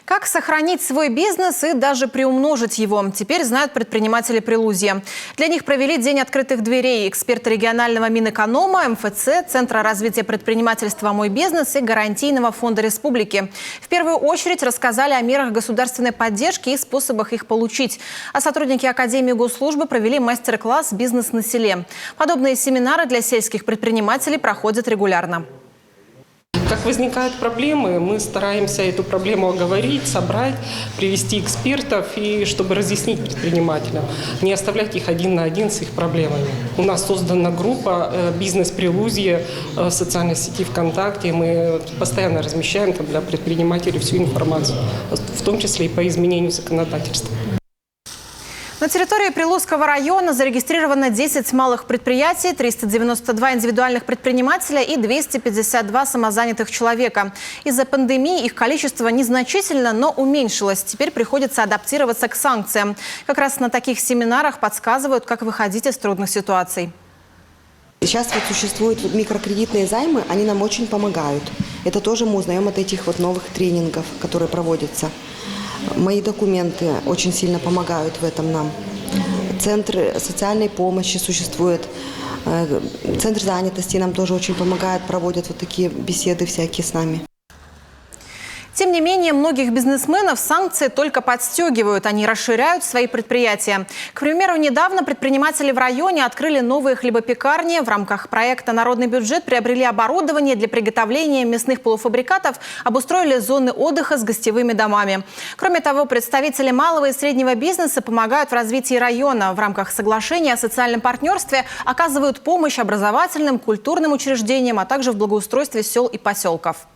Как сохранить свой бизнес и даже приумножить его, теперь знают предприниматели Прилузья. Для них провели День открытых дверей эксперты регионального Минэконома, МФЦ, Центра развития предпринимательства «Мой бизнес» и Гарантийного фонда республики. В первую очередь рассказали о мерах государственной поддержки и способах их получить. А сотрудники Академии госслужбы провели мастер-класс «Бизнес на селе». Подобные семинары для сельских предпринимателей проходят регулярно. Как возникают проблемы, мы стараемся эту проблему оговорить, собрать, привести экспертов, и чтобы разъяснить предпринимателям, не оставлять их один на один с их проблемами. У нас создана группа «Бизнес Прилузье» в социальной сети ВКонтакте. Мы постоянно размещаем там для предпринимателей всю информацию, в том числе и по изменению законодательства. На территории Прилузского района зарегистрировано 10 малых предприятий, 392 индивидуальных предпринимателя и 252 самозанятых человека. Из-за пандемии их количество незначительно, но уменьшилось. Теперь приходится адаптироваться к санкциям. Как раз на таких семинарах подсказывают, как выходить из трудных ситуаций. Сейчас существуют микрокредитные займы, они нам очень помогают. Это тоже мы узнаем от этих новых тренингов, которые проводятся. Мои документы очень сильно помогают в этом нам. Центры социальной помощи существуют. Центр занятости нам тоже очень помогает, проводят вот такие беседы всякие с нами. Тем не менее, многих бизнесменов санкции только подстегивают, они расширяют свои предприятия. К примеру, недавно предприниматели в районе открыли новые хлебопекарни. В рамках проекта «Народный бюджет» приобрели оборудование для приготовления мясных полуфабрикатов, обустроили зоны отдыха с гостевыми домами. Кроме того, представители малого и среднего бизнеса помогают в развитии района. В рамках соглашения о социальном партнерстве оказывают помощь образовательным, культурным учреждениям, а также в благоустройстве сел и поселков.